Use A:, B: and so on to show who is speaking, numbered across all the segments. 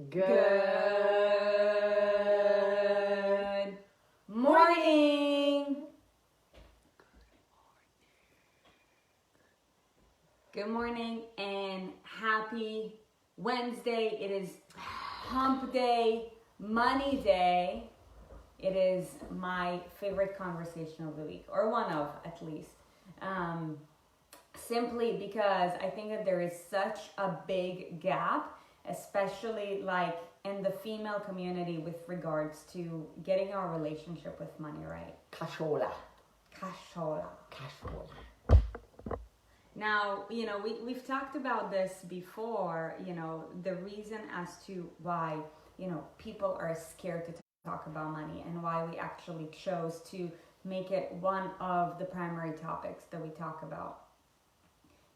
A: Good morning. Good morning and happy Wednesday. It is hump day, money day. It is my favorite conversation of the week, or one of at least. Simply because I think that there is such a big gap, especially like in the female community with regards to getting our relationship with money right.
B: Cashola.
A: Now, we've talked about this before, the reason as to why, people are scared to talk about money and why we actually chose to make it one of the primary topics that we talk about.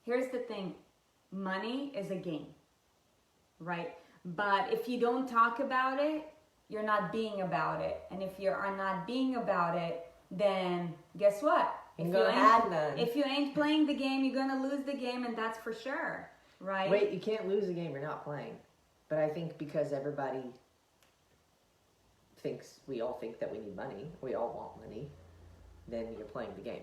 A: Here's the thing, money is a game, right? But if you don't talk about it, you're not being about it. And if you are not being about it, then guess what? If you ain't playing the game, you're gonna lose the game, and that's for sure, right?
B: Wait, you can't lose a game you're not playing. But I think because everybody we all think that we need money, we all want money, then you're playing the game.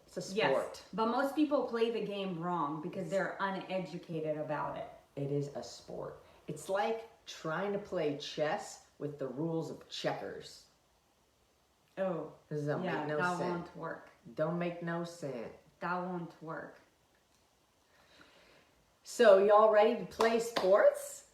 B: It's a sport.
A: Yes, but most people play the game wrong because they're uneducated about it.
B: It is a sport. It's like trying to play chess with the rules of checkers.
A: Oh,
B: Doesn't make no
A: that
B: sense.
A: won't work.
B: Don't make no sense.
A: That won't work.
B: So, y'all ready to play sports?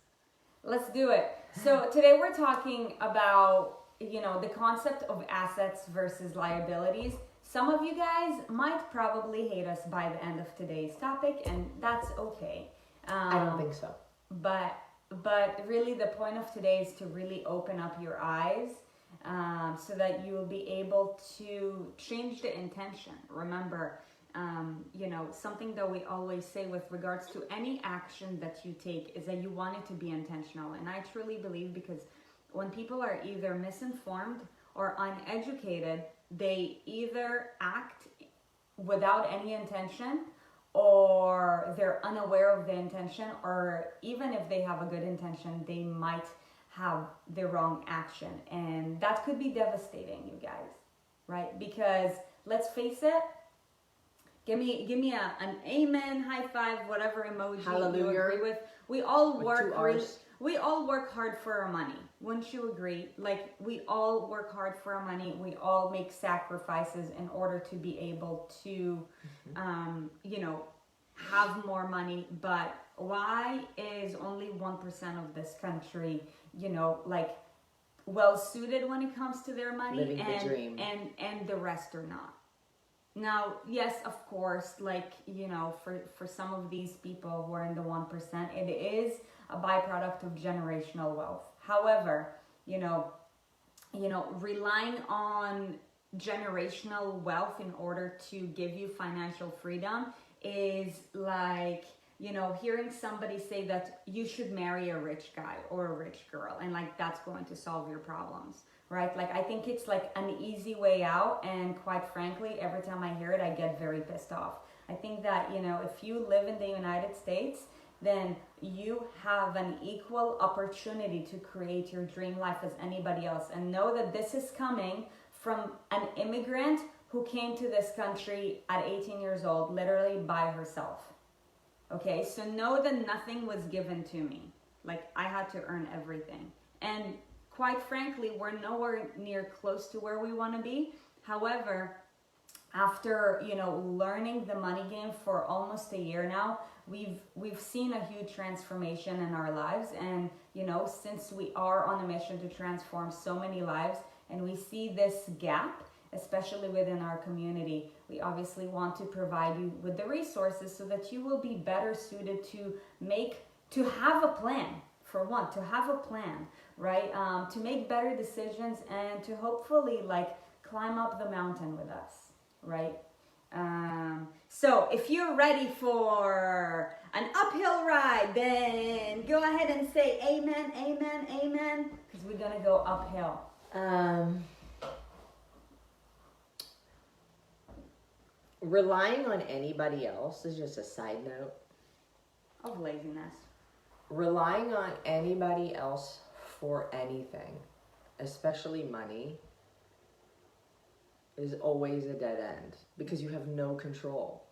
A: Let's do it. So today we're talking about, the concept of assets versus liabilities. Some of you guys might probably hate us by the end of today's topic, and that's okay.
B: I don't think so.
A: But really the point of today is to really open up your eyes so that you will be able to change the intention. Remember, something that we always say with regards to any action that you take is that you want it to be intentional. And I truly believe, because when people are either misinformed or uneducated, they either act without any intention, or they're unaware of the intention, or even if they have a good intention, they might have the wrong action. And that could be devastating, you guys, right? Because let's face it, give me an amen, high five, whatever emoji
B: Hallelujah.
A: you agree with. We all work hard for our money. Wouldn't you agree? Like, we all work hard for our money. We all make sacrifices in order to be able to, have more money. But why is only 1% of this country, well suited when it comes to their money,
B: living the dream,
A: and the rest are not? Now, yes, of course, for some of these people who are in the 1%, it is a byproduct of generational wealth. However, relying on generational wealth in order to give you financial freedom is like, hearing somebody say that you should marry a rich guy or a rich girl, and that's going to solve your problems. Right? I think it's like an easy way out, and quite frankly, every time I hear it, I get very pissed off. I think that, if you live in the United States, then you have an equal opportunity to create your dream life as anybody else. And know that this is coming from an immigrant who came to this country at 18 years old, literally by herself. Okay, so know that nothing was given to me. I had to earn everything. And quite frankly, we're nowhere near close to where we want to be. However, after, learning the money game for almost a year now, we've seen a huge transformation in our lives. And, since we are on a mission to transform so many lives, and we see this gap, especially within our community, we obviously want to provide you with the resources so that you will be better suited to have a plan. For one, to have a plan, right? To make better decisions and to hopefully climb up the mountain with us, right? So if you're ready for an uphill ride, then go ahead and say amen, amen, amen, because we're gonna go uphill.
B: Relying on anybody else is just a side note
A: of laziness.
B: relying on anybody else for anything, especially money, is always a dead end because you have no control.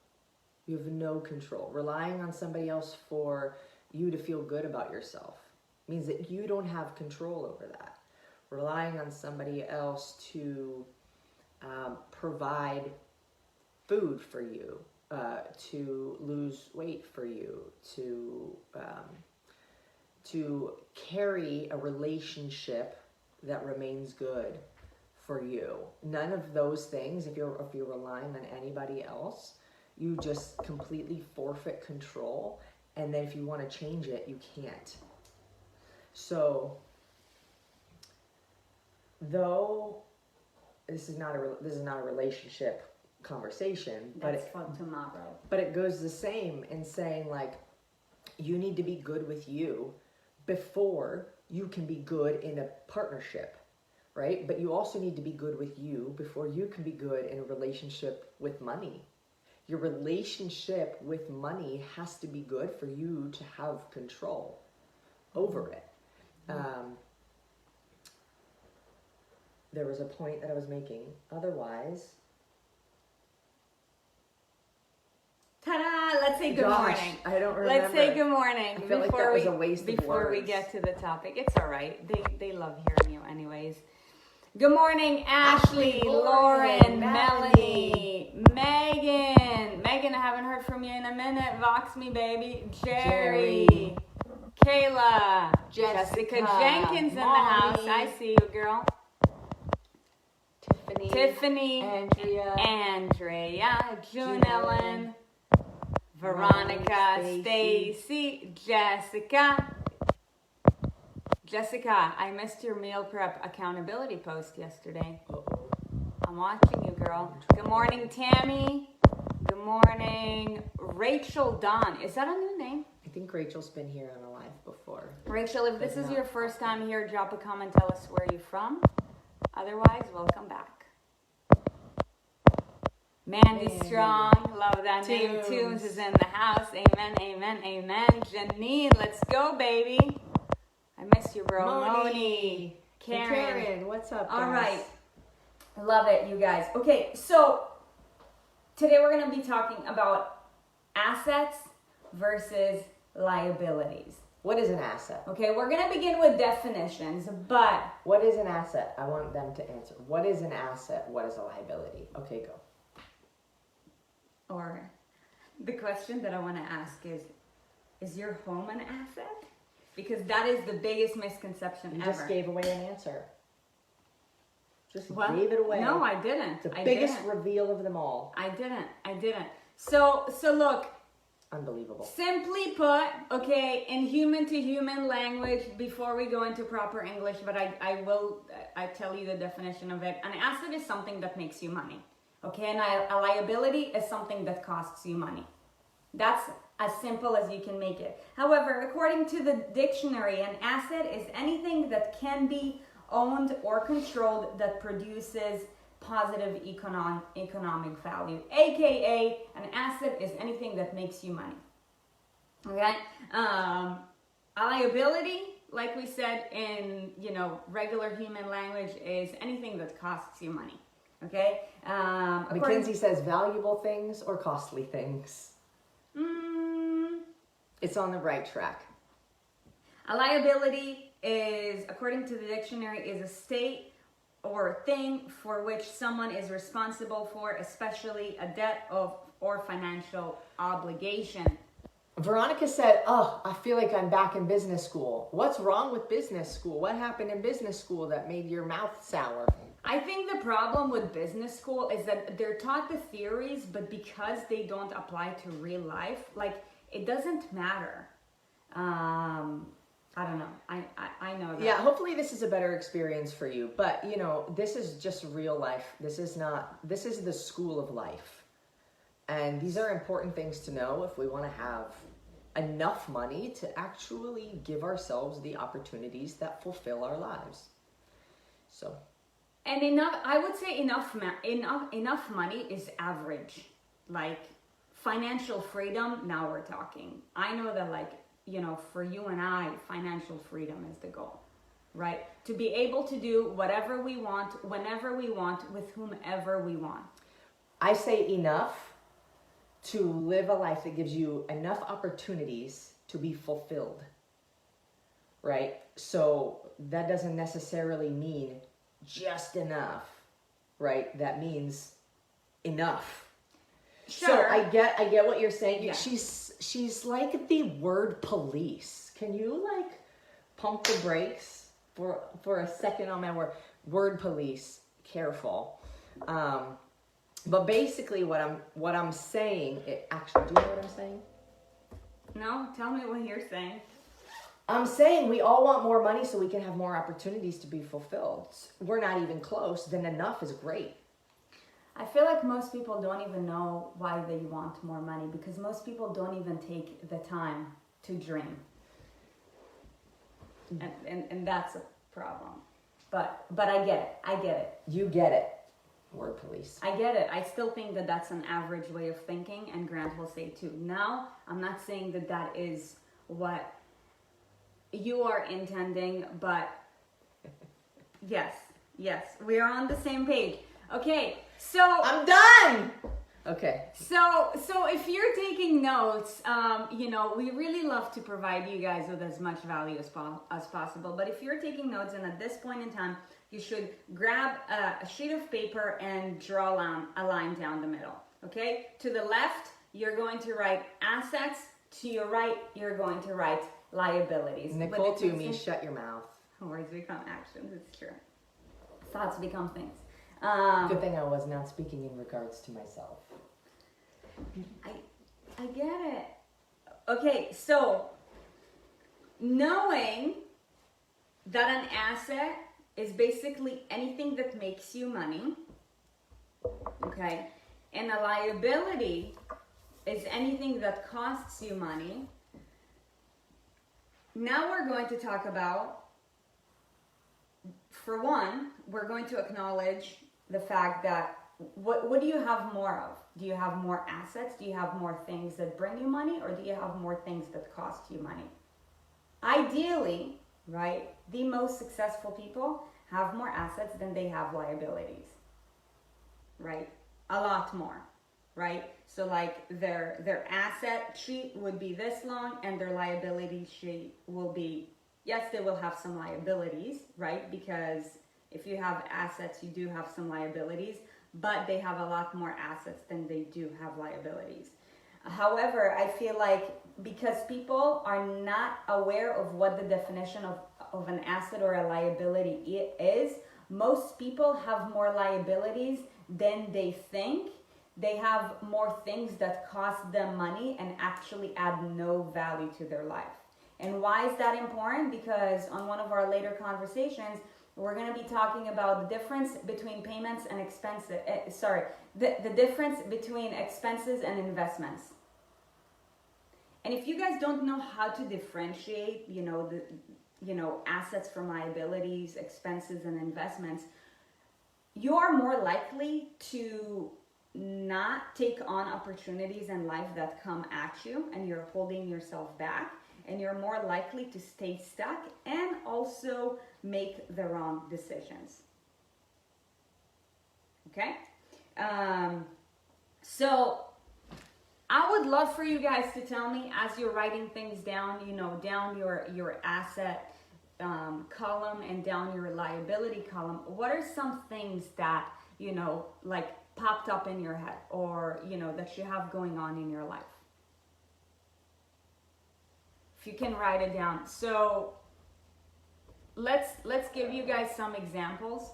B: You have no control. Relying on somebody else for you to feel good about yourself means that you don't have control over that. Relying on somebody else to provide food for you, to lose weight for you, to carry a relationship that remains good for you. None of those things, if you're relying on anybody else, you just completely forfeit control. And then if you want to change it, you can't. So, though this is not a relationship conversation,
A: That's for tomorrow.
B: but it goes the same in saying, like, you need to be good with you before you can be good in a partnership, right? But you also need to be good with you before you can be good in a relationship with money. Your relationship with money has to be good for you to have control over it. There was a point that I was making. Otherwise,
A: ta-da! Let's say good morning.
B: I don't remember.
A: Let's say good morning.
B: I feel like that was a waste of
A: before we
B: words.
A: get to the topic. It's all right. They love hearing you anyways. Good morning, Ashley, Lauren, Melanie, Megan. Megan, I haven't heard from you in a minute. Vox me, baby. Jerry. Kayla. Jessica Jenkins in the house. I see you, girl. Tiffany. Andrea. June Ellen. Veronica. Stacy. Jessica, I missed your meal prep accountability post yesterday.
B: Uh-oh.
A: I'm watching you, girl. Good morning, Tammy. Good morning, Rachel Dawn. Is that a new name?
B: I think Rachel's been here on a live before.
A: Rachel, if this is your first time here, drop a comment, tell us where you're from. Otherwise, welcome back. Mandy Strong, love that name. Tunes is in the house. Amen, amen, amen. Janine, let's go, baby. I miss you, bro. Moni.
B: Karen, what's up, guys?
A: All right. Love it, you guys. Okay, so today we're going to be talking about assets versus liabilities.
B: What is an asset?
A: Okay, we're going to begin with definitions, but...
B: What is an asset? I want them to answer. What is an asset? What is a liability? Okay, go.
A: Or the question that I want to ask is your home an asset? Because that is the biggest misconception ever.
B: You just gave away an answer. Just gave it away.
A: No, I didn't.
B: The biggest reveal of them all.
A: I didn't. So look.
B: Unbelievable.
A: Simply put, okay, in human to human language, before we go into proper English, but I tell you the definition of it. An asset is something that makes you money. Okay, and a liability is something that costs you money. That's as simple as you can make it. However, according to the dictionary, an asset is anything that can be owned or controlled that produces positive economic value. AKA, an asset is anything that makes you money. Okay? A liability, like we said in regular human language, is anything that costs you money. Okay?
B: Mackenzie says valuable things or costly things. It's on the right track.
A: A liability is, according to the dictionary, is a state or thing for which someone is responsible for, especially a debt or financial obligation.
B: Veronica said, "Oh, I feel like I'm back in business school." What's wrong with business school? What happened in business school that made your mouth sour?
A: I think the problem with business school is that they're taught the theories, but because they don't apply to real life, like, it doesn't matter. I don't know. I know that.
B: Yeah, hopefully this is a better experience for you. But, this is just real life. This is the school of life. And these are important things to know if we want to have enough money to actually give ourselves the opportunities that fulfill our lives. So.
A: And I would say enough money is average. Like, financial freedom, now we're talking. I know that, like, for you and I, financial freedom is the goal, right? To be able to do whatever we want, whenever we want, with whomever we want.
B: I say enough to live a life that gives you enough opportunities to be fulfilled, right? So that doesn't necessarily mean just enough, right? That means enough.
A: Sure.
B: So I get what you're saying.
A: Yeah.
B: She's like the word police. Can you like pump the brakes for a second on my word police? Careful. But basically what I'm saying, actually, do you know what I'm saying?
A: No, tell me what you're saying.
B: I'm saying we all want more money so we can have more opportunities to be fulfilled. We're not even close. Then enough is great.
A: I feel like most people don't even know why they want more money, because most people don't even take the time to dream. And that's a problem. But I get it.
B: You get it. Word police.
A: I get it. I still think that that's an average way of thinking, and Grant will say too. Now, I'm not saying that that is what you are intending, but yes, we are on the same page. Okay, so
B: I'm done. Okay.
A: So if you're taking notes, we really love to provide you guys with as much value as possible. But if you're taking notes, and at this point in time, you should grab a sheet of paper and draw a line down the middle. Okay? To the left, you're going to write assets. To your right, you're going to write liabilities.
B: Nicole to me, shut your mouth.
A: Words become actions. It's true. Thoughts become things.
B: Good thing I was not speaking in regards to myself.
A: I get it. Okay, so knowing that an asset is basically anything that makes you money, okay, and a liability is anything that costs you money. Now we're going to talk about, for one, we're going to acknowledge the fact that what do you have more of? Do you have more assets? Do you have more things that bring you money? Or do you have more things that cost you money? Ideally, right, the most successful people have more assets than they have liabilities, right? A lot more, right? So like their asset sheet would be this long, and their liability sheet will be, yes, they will have some liabilities, right? Because if you have assets, you do have some liabilities, but they have a lot more assets than they do have liabilities. However, I feel like because people are not aware of what the definition of an asset or a liability is, most people have more liabilities than they think. They have more things that cost them money and actually add no value to their life. And why is that important? Because on one of our later conversations, we're going to be talking about the difference between payments and expenses. The difference between expenses and investments. And if you guys don't know how to differentiate, assets from liabilities, expenses, and investments, you are more likely to not take on opportunities in life that come at you, and you're holding yourself back, and you're more likely to stay stuck and also make the wrong decisions. Okay? So I would love for you guys to tell me, as you're writing things down, down your asset column and down your liability column, what are some things that, like popped up in your head, or, that you have going on in your life? If you can write it down. So let's give you guys some examples.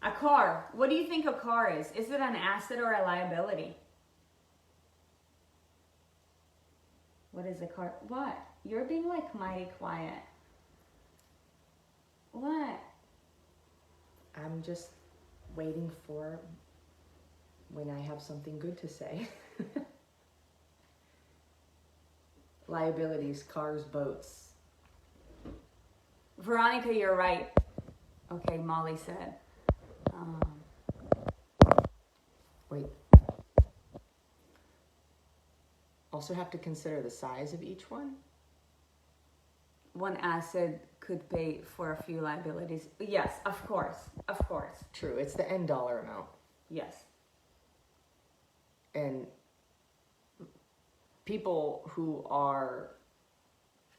A: A car. What do you think a car is? Is it an asset or a liability? What is a car? What? You're being like mighty quiet. What?
B: I'm just waiting for when I have something good to say. Liabilities, cars, boats.
A: Veronica, you're right. Okay, Molly said.
B: Wait. Also have to consider the size of each one.
A: one asset could pay for a few liabilities. Yes, of course, of course.
B: True, it's the end dollar amount.
A: Yes.
B: And people who are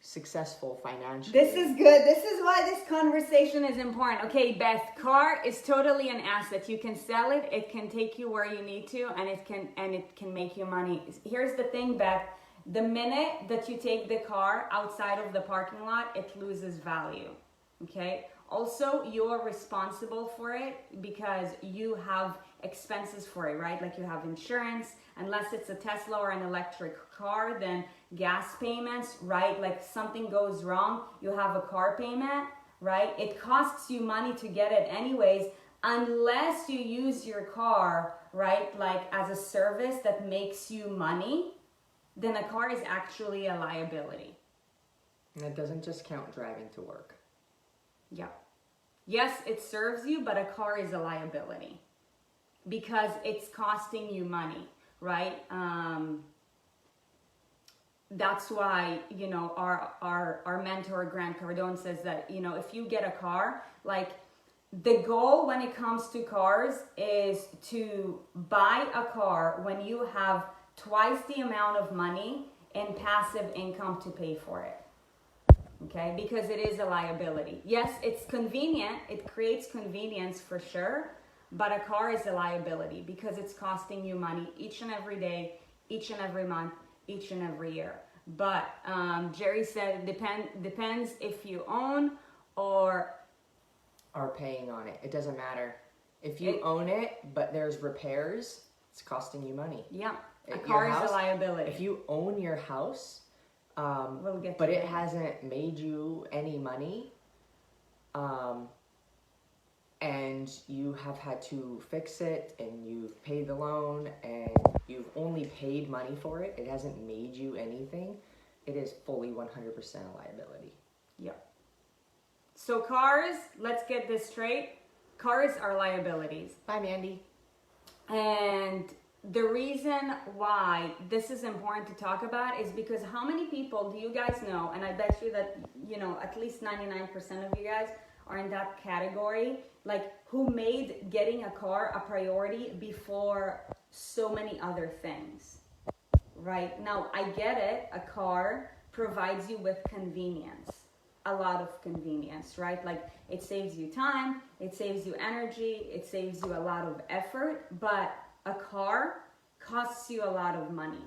B: successful financially.
A: This is good. This is why this conversation is important. Okay, Beth, car is totally an asset. You can sell it. It can take you where you need to, and it can make you money. Here's the thing, Beth. The minute that you take the car outside of the parking lot, it loses value. Okay? Also, you're responsible for it because you have expenses for it, right? Like you have insurance. Unless it's a Tesla or an electric car, then gas payments, right? Like something goes wrong, you have a car payment, right? It costs you money to get it anyways, unless you use your car, right? Like as a service that makes you money, then a car is actually a liability.
B: And it doesn't just count driving to work.
A: Yeah. Yes, it serves you, but a car is a liability because it's costing you money, right? That's why, you know, our mentor, Grant Cardone, says that, you know, if you get a car, like the goal when it comes to cars is to buy a car when you have twice the amount of money in passive income to pay for it. Okay, because it is a liability. Yes, it's convenient. It creates convenience for sure, but a car is a liability because it's costing you money each and every day, each and every month, each and every year. But Jerry said it depends if you own or
B: are paying on it. It doesn't matter. If you own it, but there's repairs, it's costing you money.
A: Yeah, a car is a liability.
B: If you own your house,
A: we'll get
B: but it hasn't made you any money, and you have had to fix it, and you've paid the loan, and you've only paid money for it, it hasn't made you anything, it is fully 100% a liability.
A: Yeah. So cars, let's get this straight. Cars are liabilities.
B: Bye, Mandy.
A: And the reason why this is important to talk about is because how many people do you guys know, and I bet you that, you know, at least 99% of you guys are in that category, like who made getting a car a priority before so many other things, right? Now, I get it. A car provides you with convenience, a lot of convenience, right? Like it saves you time, it saves you energy, it saves you a lot of effort, but a car costs you a lot of money.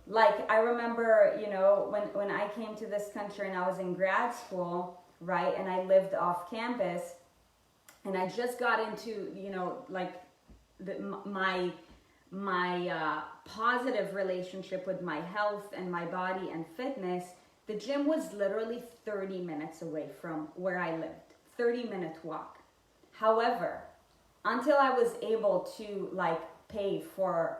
A: Like I remember, you know, when I came to this country and I was in grad school, right, and I lived off campus, and I just got into, you know, like my positive relationship with my health and my body and fitness. The gym was literally 30 minutes away from where I lived, 30-minute walk. However, until I was able to like pay for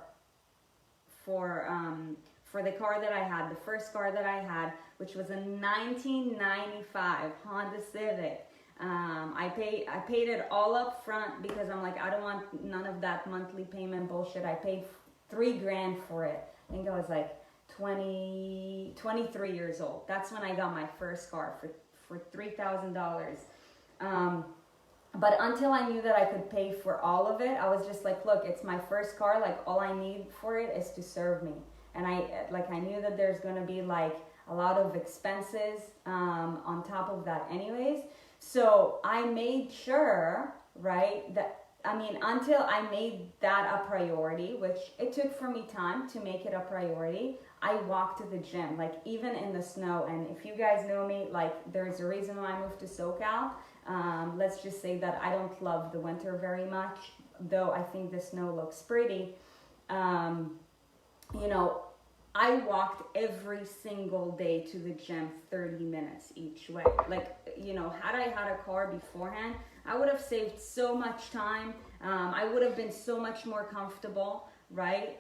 A: the car that I had, the first car that I had, which was a 1995 Honda Civic. I paid it all up front because I'm like, I don't want none of that monthly payment bullshit. I paid $3,000 for it. I think I was like 23 years old. That's when I got my first car for $3,000. But until I knew that I could pay for all of it, I was just like, look, it's my first car. Like all I need for it is to serve me. And I knew that there's going to be like a lot of expenses on top of that anyways. So I made sure, right, that, I mean, until I made that a priority, which it took for me time to make it a priority, I walked to the gym, like even in the snow. And if you guys know me, like there's a reason why I moved to SoCal. Let's just say that I don't love the winter very much, though I think the snow looks pretty. You know, I walked every single day to the gym 30 minutes each way. Like, you know, had I had a car beforehand, I would have saved so much time. I would have been so much more comfortable, right?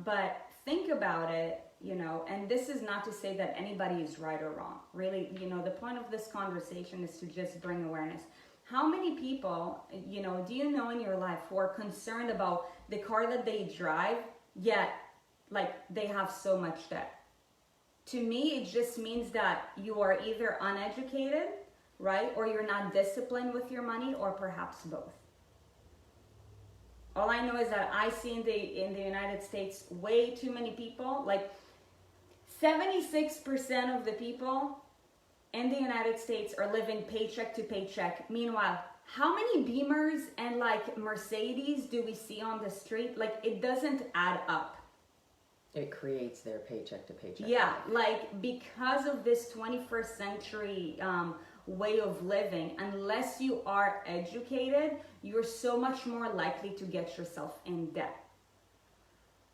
A: But think about it, you know, and this is not to say that anybody is right or wrong. Really, you know, the point of this conversation is to just bring awareness. How many people, you know, do you know in your life who are concerned about the car that they drive, yet like they have so much debt? To me, it just means that you are either uneducated, right? Or you're not disciplined with your money, or perhaps both. All I know is that I see in the United States way too many people, like 76% of the people in the United States are living paycheck to paycheck. Meanwhile, how many Beamers and like Mercedes do we see on the street? Like, it doesn't add up.
B: It creates their paycheck to paycheck.
A: Yeah, like because of this 21st century way of living, unless you are educated, you're so much more likely to get yourself in debt.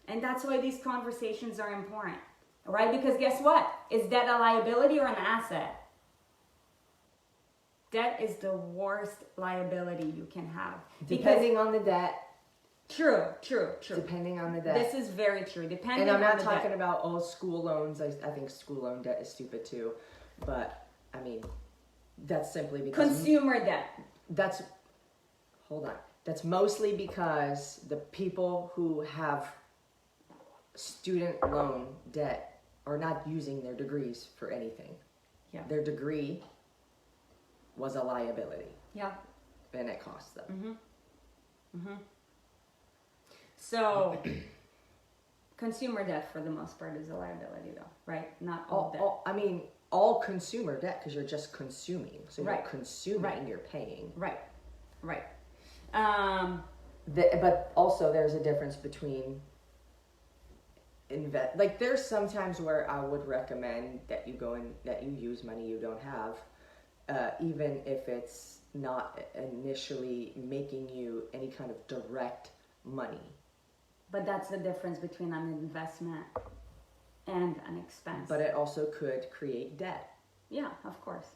A: And that's why these conversations are important, right? Because guess what? Is debt a liability or an asset? Debt is the worst liability you can have.
B: Depending on the debt.
A: True.
B: Depending on the debt.
A: This is very true. Depending
B: and I'm not
A: on the
B: talking
A: debt.
B: about all school loans. I think school loan debt is stupid too. But, I mean, that's simply because...
A: Consumer debt.
B: Hold on. That's mostly because the people who have student loan debt are not using their degrees for anything.
A: Yeah.
B: Their degree was a liability.
A: Yeah.
B: And it cost them.
A: So, consumer debt for the most part is a liability though, right? Not all debt.
B: All consumer debt, because you're just consuming. So you're consuming,
A: Right.
B: you're paying.
A: Right.
B: But also there's a difference between like there's sometimes where I would recommend that you go and that you use money you don't have, even if it's not initially making you any kind of direct money.
A: But that's the difference between an investment and an expense.
B: But it also could create debt.
A: Yeah, of course.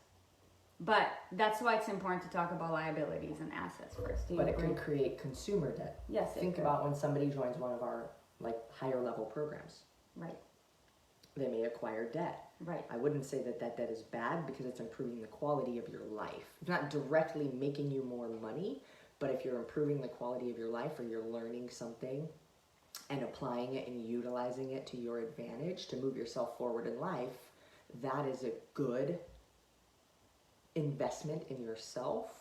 A: But that's why it's important to talk about liabilities and assets first.
B: But it can create consumer debt.
A: Yes.
B: Think about when somebody joins one of our like higher level programs.
A: Right.
B: They may acquire debt.
A: Right.
B: I wouldn't say that debt is bad because it's improving the quality of your life. It's not directly making you more money, but if you're improving the quality of your life or you're learning something and applying it and utilizing it to your advantage to move yourself forward in life, that is a good investment in yourself.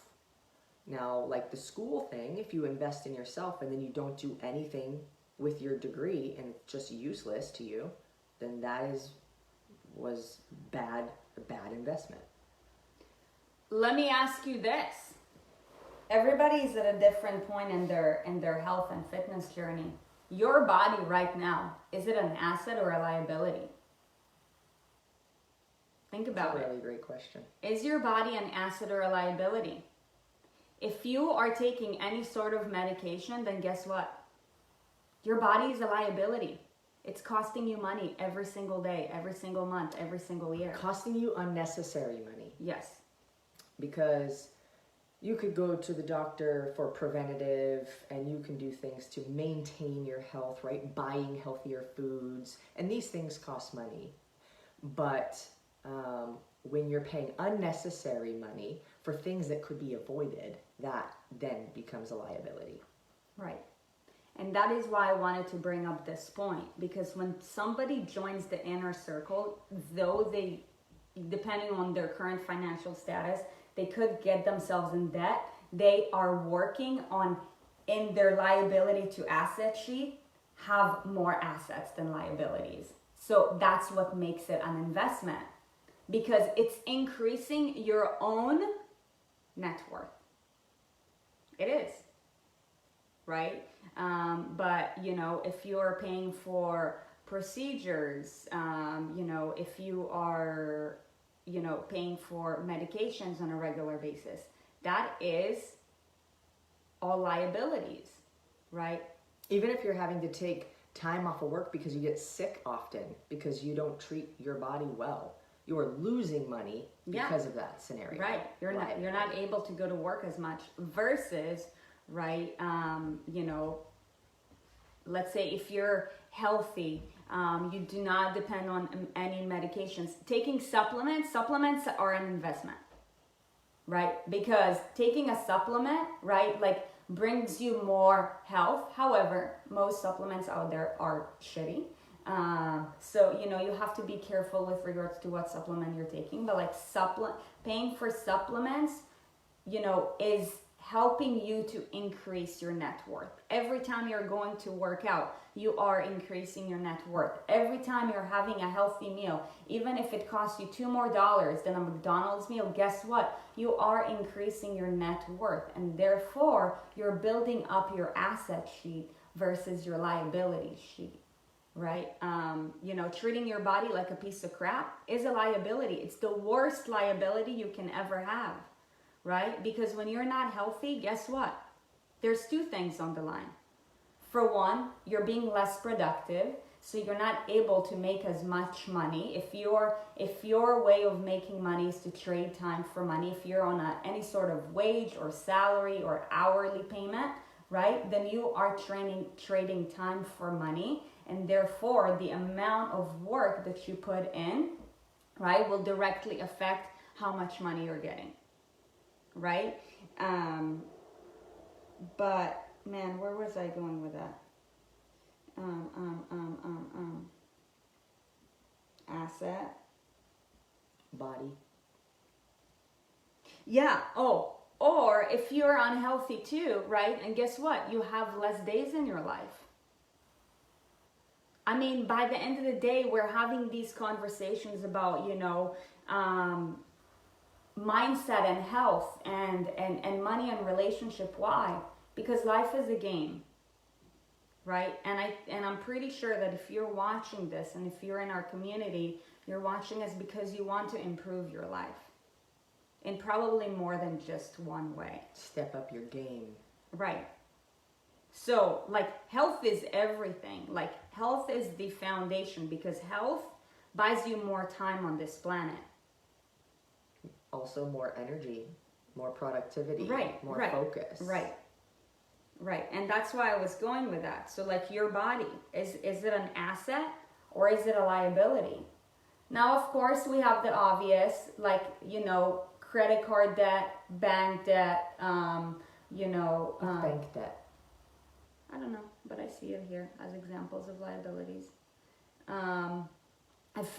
B: Now, like the school thing, if you invest in yourself and then you don't do anything with your degree and it's just useless to you, then that was a bad investment.
A: Let me ask you this. Everybody's at a different point in their health and fitness journey. Your body right now, is it an asset or a liability? Think about it.
B: That's a really great question.
A: Is your body an asset or a liability? If you are taking any sort of medication, then guess what? Your body is a liability. It's costing you money every single day, every single month, every single year.
B: Costing you unnecessary money.
A: Yes.
B: Because you could go to the doctor for preventative and you can do things to maintain your health, right? Buying healthier foods. And these things cost money. But when you're paying unnecessary money for things that could be avoided, that then becomes a liability.
A: Right. And that is why I wanted to bring up this point, because when somebody joins the inner circle, though they, depending on their current financial status, they could get themselves in debt, they are working on, in their liability to asset sheet, have more assets than liabilities. So that's what makes it an investment, because it's increasing your own net worth. It is, right? But, you know, if you're paying for procedures, you know, if you are, you know, paying for medications on a regular basis, that is all liabilities, right?
B: Even if you're having to take time off of work because you get sick often, because you don't treat your body well, you're losing money because of that scenario.
A: Right. You're not able to go to work as much versus, right, you know, let's say if you're healthy, you do not depend on any medications. Taking supplements are an investment, right? Because taking a supplement, right, like brings you more health. However, most supplements out there are shitty. So, you know, you have to be careful with regards to what supplement you're taking, but like paying for supplements, you know, is helping you to increase your net worth. Every time you're going to work out, you are increasing your net worth. Every time you're having a healthy meal, even if it costs you $2 more than a McDonald's meal, guess what? You are increasing your net worth, and therefore you're building up your asset sheet versus your liability sheet, right? You know, treating your body like a piece of crap is a liability. It's the worst liability you can ever have, right? Because when you're not healthy, guess what? There's two things on the line. For one, you're being less productive, so you're not able to make as much money. If your way of making money is to trade time for money, if you're on any sort of wage or salary or hourly payment, right, then you are trading time for money, and therefore the amount of work that you put in, right, will directly affect how much money you're getting, right? But man, where was I going with that? Asset.
B: Body.
A: Yeah. Oh, or if you're unhealthy too, right? And guess what? You have less days in your life. I mean, by the end of the day, we're having these conversations about, you know, mindset and health and money and relationship. Why? Because life is a game, right? And I'm pretty sure that if you're watching this and if you're in our community, you're watching us because you want to improve your life in probably more than just one way.
B: Step up your game.
A: Right. So, like, health is everything. Like, health is the foundation because health buys you more time on this planet.
B: Also more energy, more productivity,
A: right,
B: more
A: right,
B: focus.
A: Right. And that's why I was going with that. So like your body, is it an asset or is it a liability? Now, of course, we have the obvious, like, you know, credit card debt, bank debt, you know.
B: Bank debt.
A: I don't know, but I see it here as examples of liabilities.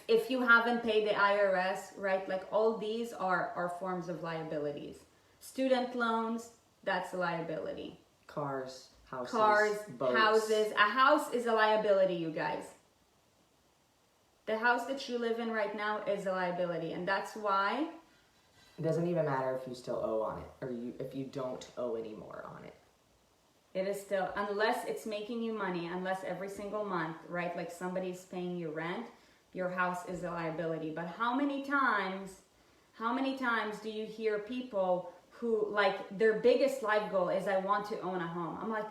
A: If you haven't paid the IRS, right, like all these are forms of liabilities. Student loans, that's a liability.
B: Cars, houses,
A: boats. Houses. A house is a liability, you guys. The house that you live in right now is a liability, and that's why.
B: It doesn't even matter if you still owe on it, or if you don't owe anymore on it.
A: It is still, unless it's making you money, unless every single month, right, like somebody's paying you rent, your house is a liability. But how many times do you hear people who, like, their biggest life goal is, I want to own a home? I'm like,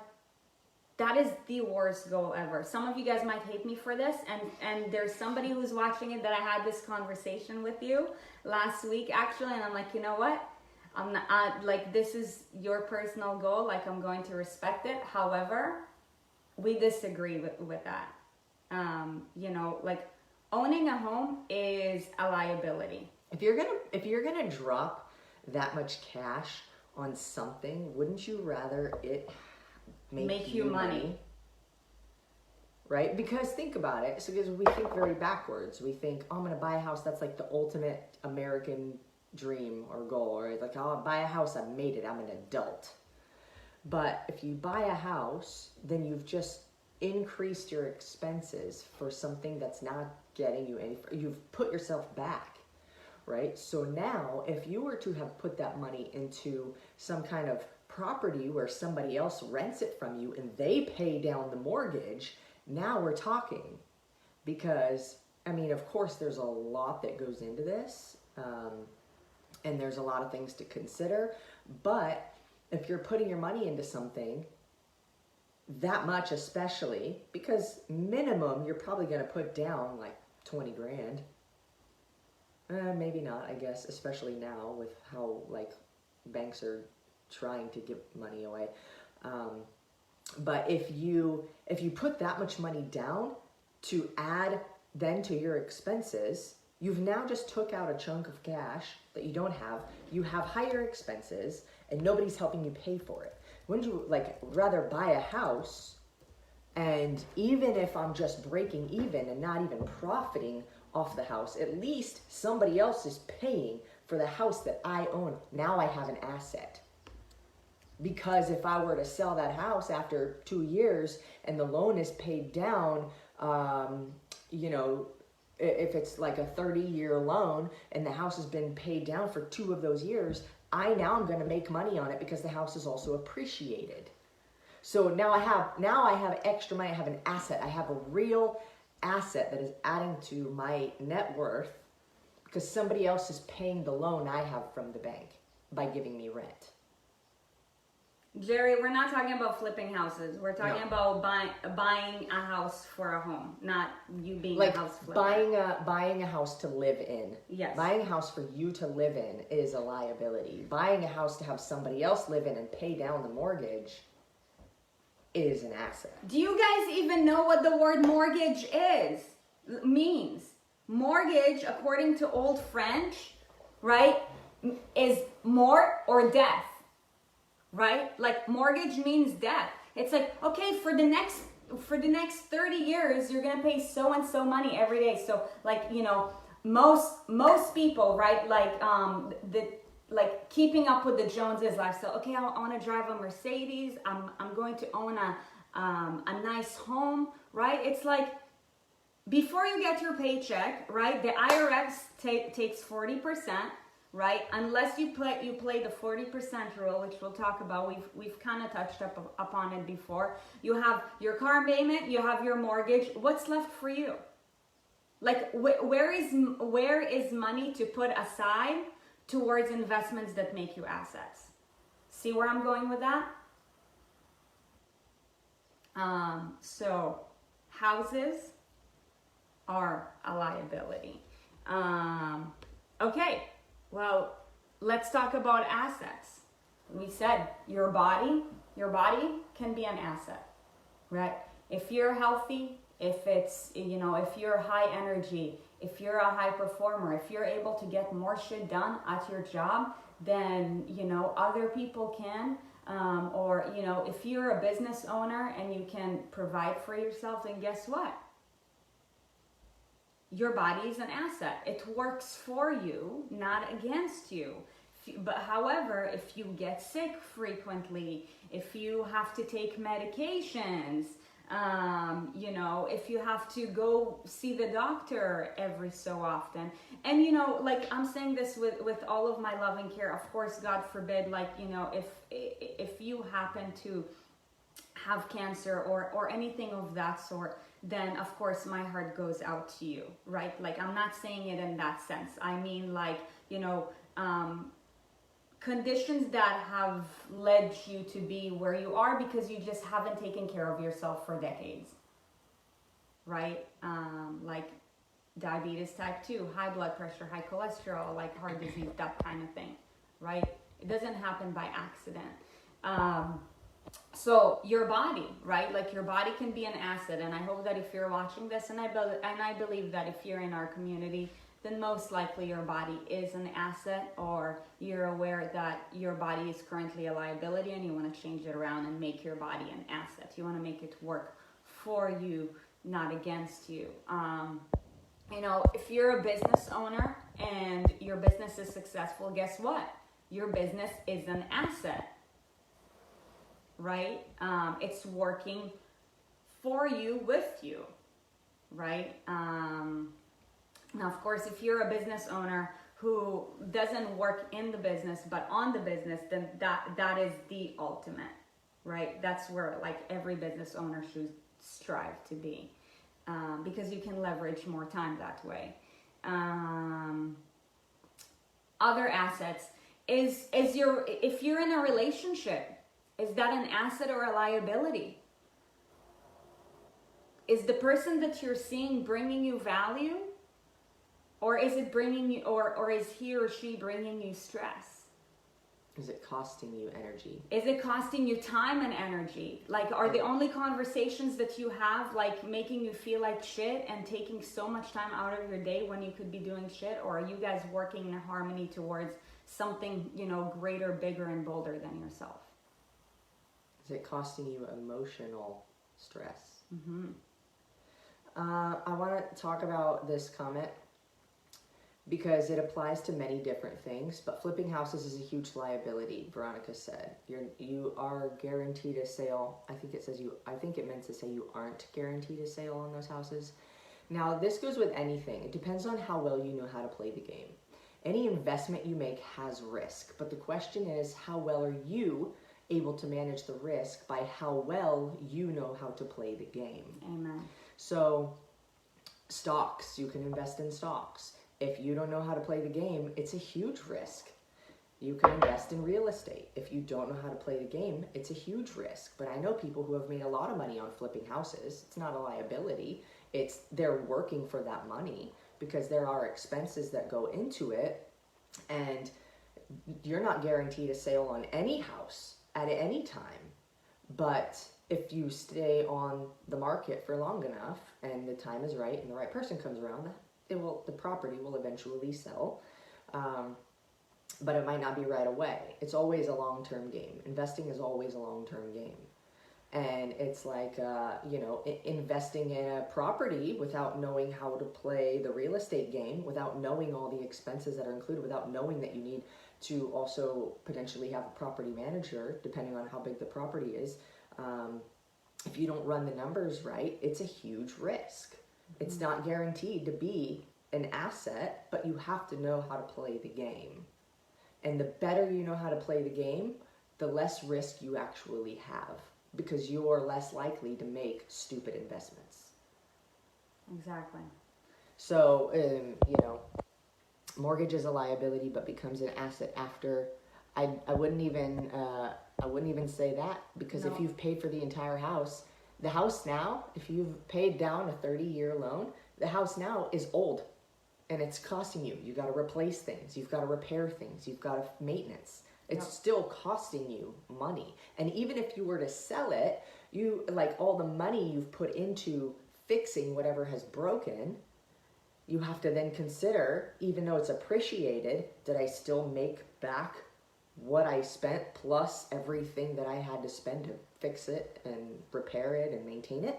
A: that is the worst goal ever. Some of you guys might hate me for this, and there's somebody who's watching it that I had this conversation with you last week, actually, and I'm like, you know what? I'm not, like, this is your personal goal, like, I'm going to respect it. However, we disagree with that. You know, like, owning a home is a liability.
B: If you're gonna drop that much cash on something, wouldn't you rather it make you money? Right? Because think about it. So because we think very backwards. We think, oh, I'm going to buy a house. That's like the ultimate American dream or goal. Right? Like, oh, I'll buy a house. I've made it. I'm an adult. But if you buy a house, then you've just increased your expenses for something that's not getting you any. You've put yourself back. Right? So now, if you were to have put that money into some kind of property where somebody else rents it from you and they pay down the mortgage, now we're talking. Because, I mean, of course, there's a lot that goes into this, and there's a lot of things to consider. But if you're putting your money into something, that much especially, because minimum, you're probably going to put down like 20 grand. Maybe not, I guess, especially now with how, like, banks are trying to give money away. But if you put that much money down to add then to your expenses, you've now just took out a chunk of cash that you don't have. You have higher expenses and nobody's helping you pay for it. Wouldn't you, like, rather buy a house And even if I'm just breaking even and not even profiting off the house, at least somebody else is paying for the house that I own. Now I have an asset. Because if I were to sell that house after 2 years and the loan is paid down, you know, if it's like a 30-year loan and the house has been paid down for 2 of those years, I'm going to make money on it because the house is also appreciated. So now I have extra money. I have an asset. I have a real asset that is adding to my net worth because somebody else is paying the loan I have from the bank by giving me rent.
A: Jerry, we're not talking about flipping houses. We're talking about buying a house for a home, not you being
B: like
A: a house flipper.
B: Buying a house to live in.
A: Yes.
B: Buying a house for you to live in is a liability. Buying a house to have somebody else live in and pay down the mortgage is an asset.
A: Do you guys even know what the word mortgage means? Mortgage, according to Old French, right, is mort or death. Right? Like mortgage means death. It's like, okay, for the next 30 years, you're going to pay so and so money every day. So like, you know, most people, right? Like keeping up with the Joneses lifestyle. Okay, I want to drive a Mercedes. I'm going to own a nice home, right? It's like before you get your paycheck, right? The IRS takes 40%. Right, unless you play the 40% rule, which we'll talk about. We've kind of touched upon it before. You have your car payment, you have your mortgage. What's left for you? Like where is money to put aside towards investments that make you assets? See where I'm going with that? So houses are a liability. Okay. Well, let's talk about assets. We said your body can be an asset, right? If you're healthy, if it's, you know, if you're high energy, if you're a high performer, if you're able to get more shit done at your job than, you know, other people can, or, you know, if you're a business owner and you can provide for yourself, then guess what? Your body is an asset. It works for you, not against you. But however, if you get sick frequently, if you have to take medications, you know, if you have to go see the doctor every so often, and you know, like I'm saying this with all of my love and care, of course, God forbid, like, you know, if you happen to have cancer or anything of that sort, then of course my heart goes out to you, right? Like I'm not saying it in that sense. I mean, like, you know, conditions that have led you to be where you are because you just haven't taken care of yourself for decades, right? Like diabetes type 2, high blood pressure, high cholesterol, like heart disease, that kind of thing, right? It doesn't happen by accident. So your body, right? Like your body can be an asset, and I hope that if you're watching this, and I believe that if you're in our community, then most likely your body is an asset, or you're aware that your body is currently a liability and you want to change it around and make your body an asset. You want to make it work for you, not against you. You know, if you're a business owner and your business is successful, guess what? Your business is an asset. Right? It's working for you, with you, right? Now, of course, if you're a business owner who doesn't work in the business but on the business, then that is the ultimate, right? That's where like every business owner should strive to be, because you can leverage more time that way. Other assets is if you're in a relationship, is that an asset or a liability? Is the person that you're seeing bringing you value? Or is it bringing you, or is he or she bringing you stress?
B: Is it costing you energy?
A: Is it costing you time and energy? Like, are the only conversations that you have like making you feel like shit and taking so much time out of your day when you could be doing shit? Or are you guys working in harmony towards something, you know, greater, bigger, and bolder than yourself?
B: Is it costing you emotional stress.
A: Mm-hmm.
B: I want to talk about this comment because it applies to many different things, but flipping houses is a huge liability. Veronica said you are guaranteed a sale. I think it meant to say you aren't guaranteed a sale on those houses. Now, this goes with anything. It depends on how well you know how to play the game. Any investment you make has risk, but the question is, how well are you able to manage the risk by how well you know how to play the game?
A: Amen.
B: So, stocks, you can invest in stocks. If you don't know how to play the game, it's a huge risk. You can invest in real estate. If you don't know how to play the game, it's a huge risk. But I know people who have made a lot of money on flipping houses. It's not a liability. They're working for that money because there are expenses that go into it, and you're not guaranteed a sale on any house at any time. But if you stay on the market for long enough and the time is right and the right person comes around, the property will eventually sell. But it might not be right away. It's always a long-term game. Investing is always a long-term game. And it's like, investing in a property without knowing how to play the real estate game, without knowing all the expenses that are included, without knowing that you need to also potentially have a property manager, depending on how big the property is. If you don't run the numbers right, it's a huge risk. It's not guaranteed to be an asset, but you have to know how to play the game. And the better you know how to play the game, the less risk you actually have, because you're less likely to make stupid investments.
A: Exactly.
B: So, mortgage is a liability, but becomes an asset after. I wouldn't even say that, because if you've paid for the entire house, the house now, if you've paid down a 30-year loan, the house now is old and it's costing you. You got to replace things. You've got to repair things. You've got to maintenance. It's still costing you money. And even if you were to sell it, all the money you've put into fixing whatever has broken, you have to then consider, even though it's appreciated, did I still make back what I spent plus everything that I had to spend to fix it and repair it and maintain it?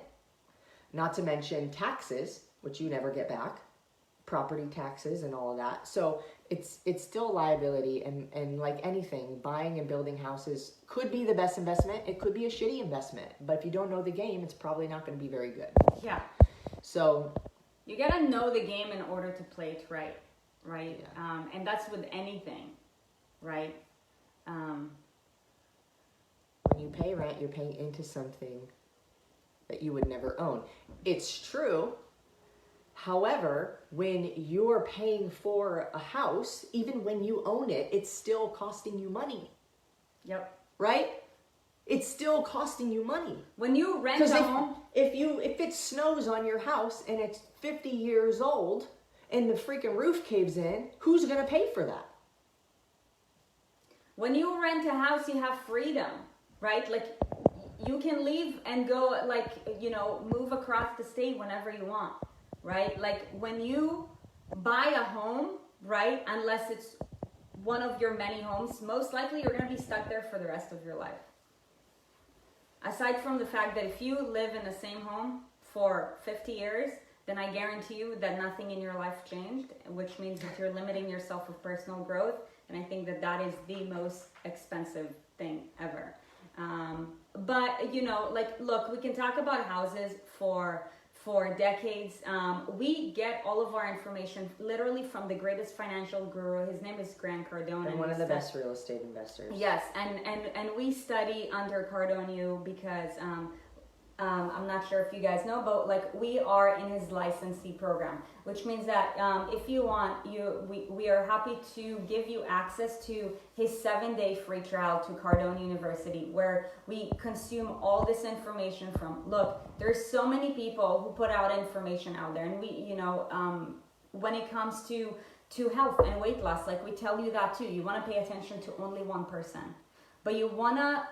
B: Not to mention taxes, which you never get back, property taxes and all of that. So it's still liability, and like anything, buying and building houses could be the best investment. It could be a shitty investment, but if you don't know the game, it's probably not going to be very good.
A: Yeah.
B: So
A: you got to know the game in order to play it right?
B: Yeah.
A: And that's with anything, right?
B: When you pay rent, you're paying into something that you would never own. It's true. However, when you're paying for a house, even when you own it, it's still costing you money.
A: Yep.
B: Right? It's still costing you money.
A: When you rent a home,
B: if it snows on your house and it's 50 years old and the freaking roof caves in, who's going to pay for that?
A: When you rent a house, you have freedom, right? Like, you can leave and go, move across the state whenever you want, right? Like, when you buy a home, right, unless it's one of your many homes, most likely you're going to be stuck there for the rest of your life. Aside from the fact that if you live in the same home for 50 years, then I guarantee you that nothing in your life changed, which means that you're limiting yourself with personal growth. And I think that is the most expensive thing ever. But, look, we can talk about houses for decades. We get all of our information literally from the greatest financial guru. His name is Grant Cardone.
B: And one of the best real estate investors.
A: Yes, and we study under Cardone because I'm not sure if you guys know, but we are in his licensee program, which means that if you want, we are happy to give you access to his 7-day free trial to Cardone University, where we consume all this information from. Look, there's so many people who put out information out there, and when it comes to health and weight loss, we tell you that too. You want to pay attention to only one person, but you want to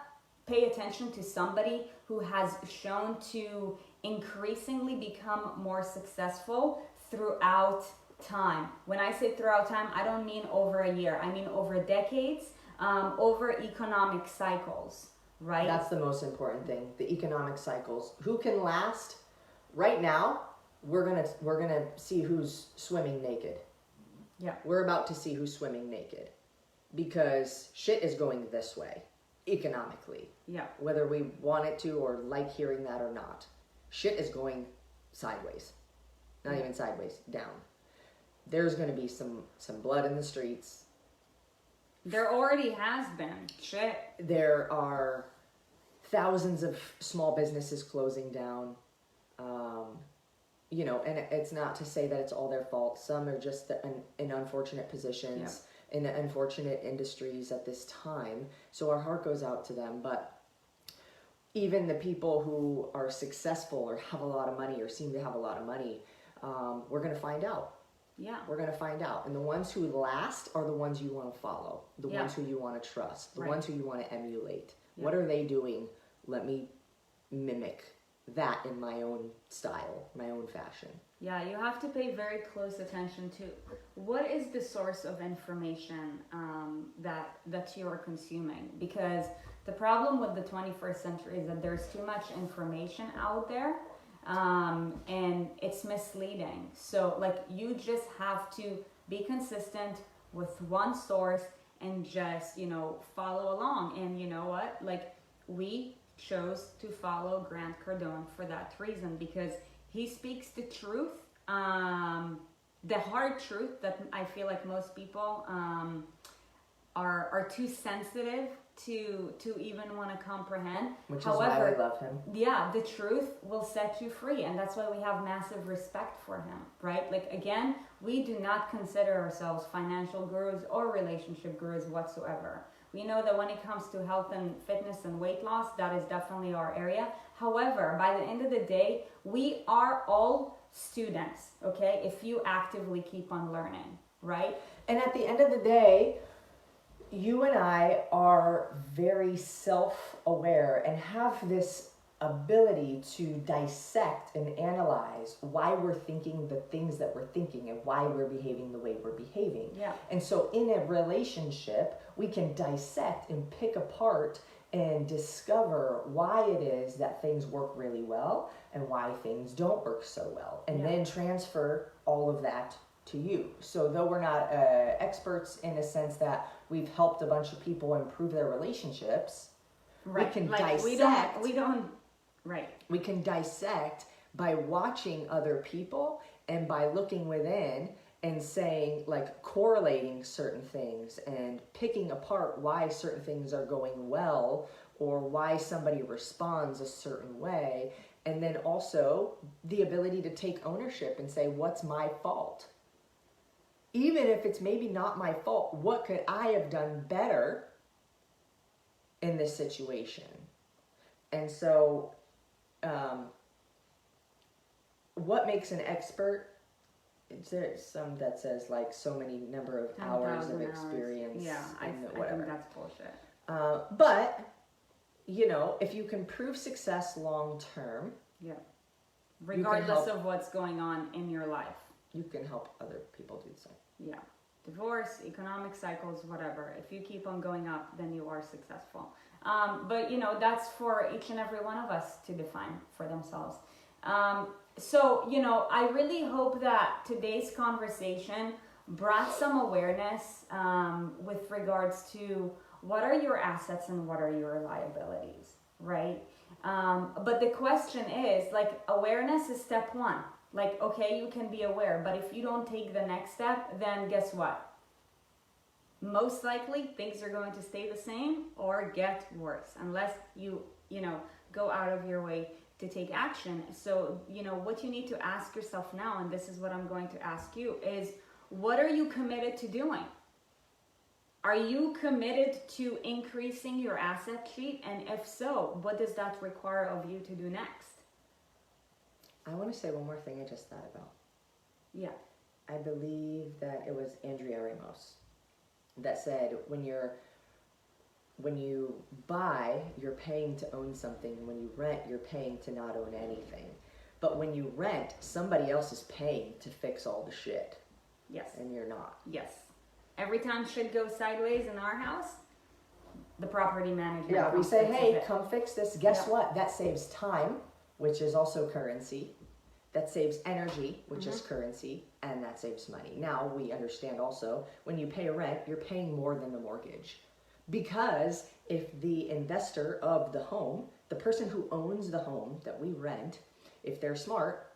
A: pay attention to somebody who has shown to increasingly become more successful throughout time. When I say throughout time, I don't mean over a year. I mean over decades, over economic cycles, right?
B: That's the most important thing. The economic cycles. Who can last? Right now, we're gonna see who's swimming naked.
A: Yeah.
B: We're about to see who's swimming naked because shit is going this way economically.
A: Yeah.
B: Whether we want it to or like hearing that or not. Shit is going sideways. Not even sideways, down. There's going to be some blood in the streets.
A: There already has been. Shit.
B: There are thousands of small businesses closing down. You know, and it's not to say that it's all their fault. Some are just in unfortunate positions, in unfortunate industries at this time. So our heart goes out to them. But even the people who are successful or have a lot of money or seem to have a lot of money, we're going to find out.
A: Yeah.
B: We're going to find out. And the ones who last are the ones you want to follow, the ones who you want to trust, the ones who you want to emulate. Yeah. What are they doing? Let me mimic that in my own style, my own fashion.
A: Yeah, you have to pay very close attention to what is the source of information that you are consuming. Because the problem with the 21st century is that there's too much information out there. And it's misleading. So like you just have to be consistent with one source and just, you know, follow along. And you know what? Like we chose to follow Grant Cardone for that reason, because he speaks the truth, the hard truth that I feel like most people are too sensitive to even want to comprehend.
B: Which
A: However,
B: is why we love him.
A: Yeah, the truth will set you free, and that's why we have massive respect for him, right? Like again, we do not consider ourselves financial gurus or relationship gurus whatsoever. We know that when it comes to health and fitness and weight loss, that is definitely our area. However, by the end of the day, we are all students, okay? If you actively keep on learning, right?
B: And at the end of the day, you and I are very self-aware and have this ability to dissect and analyze why we're thinking the things that we're thinking and why we're behaving the way we're behaving.
A: Yeah.
B: And so in a relationship, we can dissect and pick apart and discover why it is that things work really well and why things don't work so well. And then transfer all of that to you. So though we're not experts in a sense that we've helped a bunch of people improve their relationships,
A: right.
B: we can
A: like
B: dissect.
A: We don't, right.
B: We can dissect by watching other people and by looking within and saying, like, correlating certain things and picking apart why certain things are going well or why somebody responds a certain way. And then also the ability to take ownership and say, what's my fault? Even if it's maybe not my fault, what could I have done better in this situation? And so, what makes an expert? There's some that says like so many number of hours of experience.
A: Yeah, I think that's bullshit.
B: But, you know, if you can prove success long term,
A: regardless of what's going on in your life,
B: you can help other people do the same.
A: Yeah. Divorce, economic cycles, whatever. If you keep on going up, then you are successful. But, you know, that's for each and every one of us to define for themselves. So, you know, I really hope that today's conversation brought some awareness with regards to what are your assets and what are your liabilities, right? But the question is, like, awareness is step one. Like, okay, you can be aware, but if you don't take the next step, then guess what? Most likely things are going to stay the same or get worse unless you know, go out of your way to take action. So, you know, what you need to ask yourself now, and this is what I'm going to ask you, is what are you committed to doing? Are you committed to increasing your asset sheet? And if so, what does that require of you to do next?
B: I want to say one more thing I just thought about.
A: Yeah.
B: I believe that it was Andrea Ramos that said, when you buy, you're paying to own something. When you rent, you're paying to not own anything. But when you rent, somebody else is paying to fix all the shit.
A: Yes.
B: And you're not.
A: Yes. Every time shit goes sideways in our house, the property management.
B: Yeah, we say,
A: fixes
B: hey,
A: it.
B: come fix this. Guess
A: Yeah.
B: what? That saves time, which is also currency. That saves energy, which is currency, and that saves money. Now, we understand also, when you pay a rent, you're paying more than the mortgage. Because if the investor of the home, the person who owns the home that we rent, if they're smart,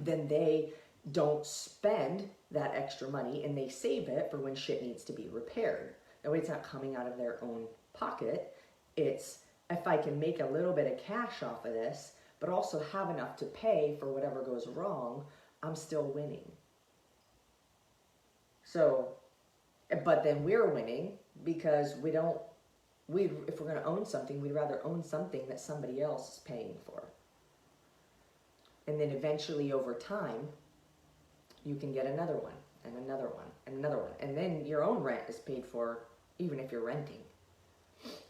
B: then they don't spend that extra money and they save it for when shit needs to be repaired. That way it's not coming out of their own pocket. It's, if I can make a little bit of cash off of this, but also have enough to pay for whatever goes wrong, I'm still winning. So, but then we're winning because if we're going to own something, we'd rather own something that somebody else is paying for. And then eventually over time, you can get another one and another one and another one. And then your own rent is paid for even if you're renting.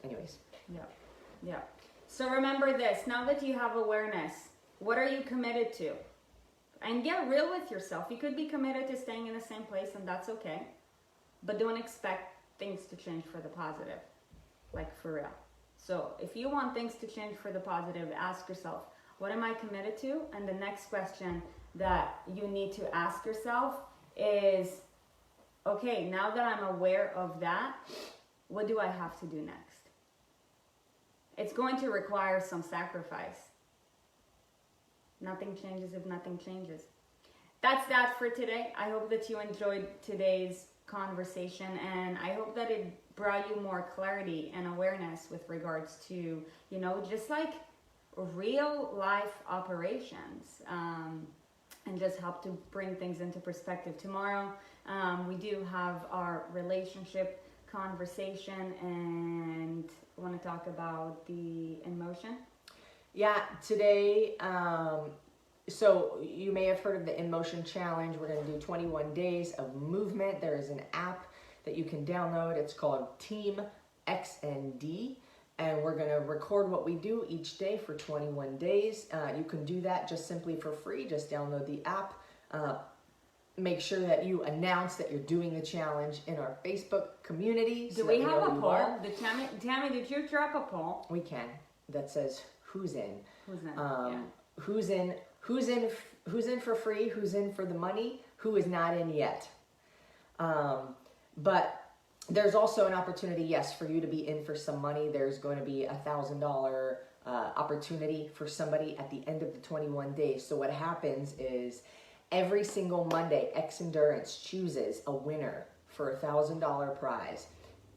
B: Anyways.
A: Yeah. So remember this, now that you have awareness, what are you committed to? And get real with yourself. You could be committed to staying in the same place, and that's okay. But don't expect things to change for the positive, like for real. So if you want things to change for the positive, ask yourself, what am I committed to? And the next question that you need to ask yourself is, okay, now that I'm aware of that, what do I have to do next? It's going to require some sacrifice. Nothing changes if nothing changes. That's that for today. I hope that you enjoyed today's conversation, and I hope that it brought you more clarity and awareness with regards to, just like real life operations, and just help to bring things into perspective. Tomorrow, we do have our relationship conversation, and I want to talk about the emotion.
B: Yeah, today, so you may have heard of the InMotion Challenge. We're going to do 21 days of movement. There is an app that you can download. It's called Team XND, and we're going to record what we do each day for 21 days. You can do that just simply for free. Just download the app. Make sure that you announce that you're doing the challenge in our Facebook community.
A: Do we have a poll? Tammy, did you drop a poll?
B: We can. That says who's in.
A: Who's in?
B: Who's in for free, who's in for the money, who is not in yet. But there's also an opportunity, yes, for you to be in for some money. There's going to be $1,000 opportunity for somebody at the end of the 21 days. So what happens is every single Monday, X Endurance chooses a winner for a $1,000 prize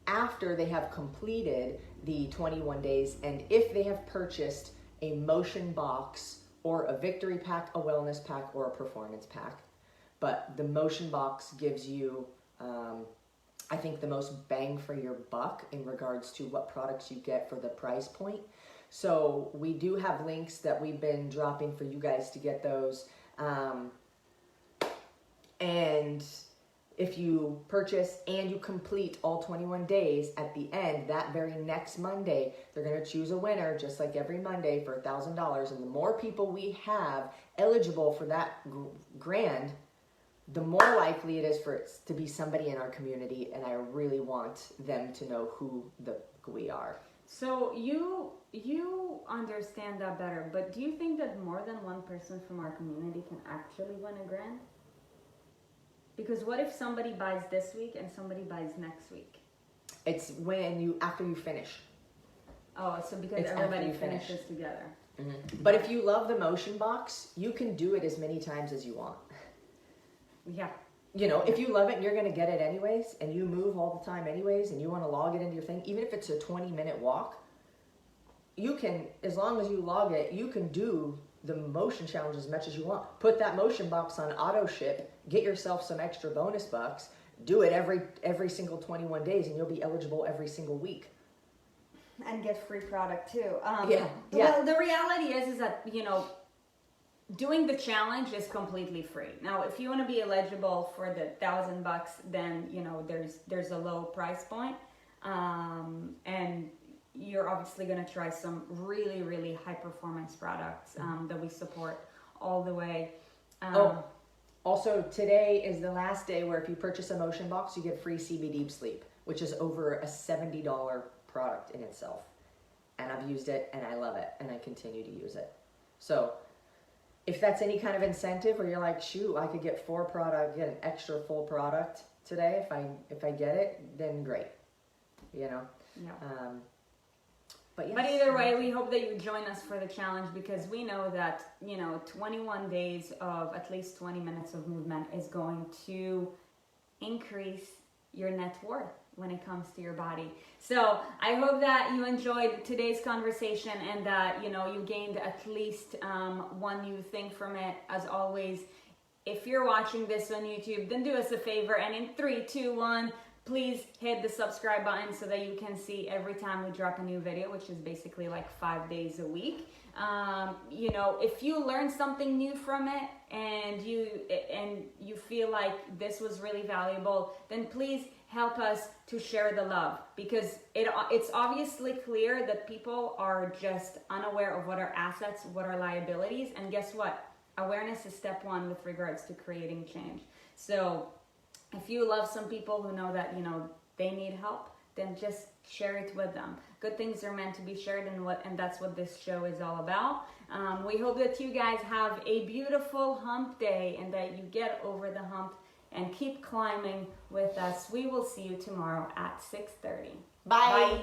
B: after they have completed the 21 days, and if they have purchased a motion box or a victory pack, a wellness pack, or a performance pack. But the motion box gives you, I think, the most bang for your buck in regards to what products you get for the price point. So we do have links that we've been dropping for you guys to get those. And if you purchase and you complete all 21 days, at the end, that very next Monday, they're going to choose a winner, just like every Monday, for $1,000. And the more people we have eligible for that grand, the more likely it is for it to be somebody in our community. And I really want them to know who we are.
A: So you understand that better, but do you think that more than one person from our community can actually win a grand? Because what if somebody buys this week and somebody buys next week?
B: It's after you finish.
A: Oh, so because everybody finishes together.
B: Mm-hmm. But if you love the motion box, you can do it as many times as you want.
A: Yeah.
B: If you love it and you're going to get it anyways, and you move all the time anyways, and you want to log it into your thing, even if it's a 20-minute walk, you can, as long as you log it, you can do the motion challenge as much as you want. Put that motion box on auto ship, get yourself some extra bonus bucks, do it every single 21 days, and you'll be eligible every single week.
A: And get free product too.
B: Yeah.
A: Well, the reality is that, doing the challenge is completely free. Now, if you want to be eligible for the $1,000, then, there's a low price point. And you're obviously going to try some really, really high performance products that we support all the way.
B: Also, today is the last day where if you purchase a motion box, you get free CBD sleep, which is over a $70 product in itself. And I've used it and I love it and I continue to use it. So if that's any kind of incentive where you're like, shoot, I could get get an extra full product today if I get it, then great. You know?
A: Yeah.
B: But, yes,
A: but either way, we hope that you join us for the challenge, because we know that, 21 days of at least 20 minutes of movement is going to increase your net worth when it comes to your body. So I hope that you enjoyed today's conversation and that, you gained at least one new thing from it. As always, if you're watching this on YouTube, then do us a favor, and in 3, 2, 1, please hit the subscribe button so that you can see every time we drop a new video, which is basically like 5 days a week. If you learned something new from it and you feel like this was really valuable, then please help us to share the love, because it's obviously clear that people are just unaware of what are assets, what are liabilities, and guess what? Awareness is step 1 with regards to creating change. So if you love some people who know that, they need help, then just share it with them. Good things are meant to be shared, and that's what this show is all about. We hope that you guys have a beautiful hump day and that you get over the hump and keep climbing with us. We will see you tomorrow at 6:30.
B: Bye.
A: Bye.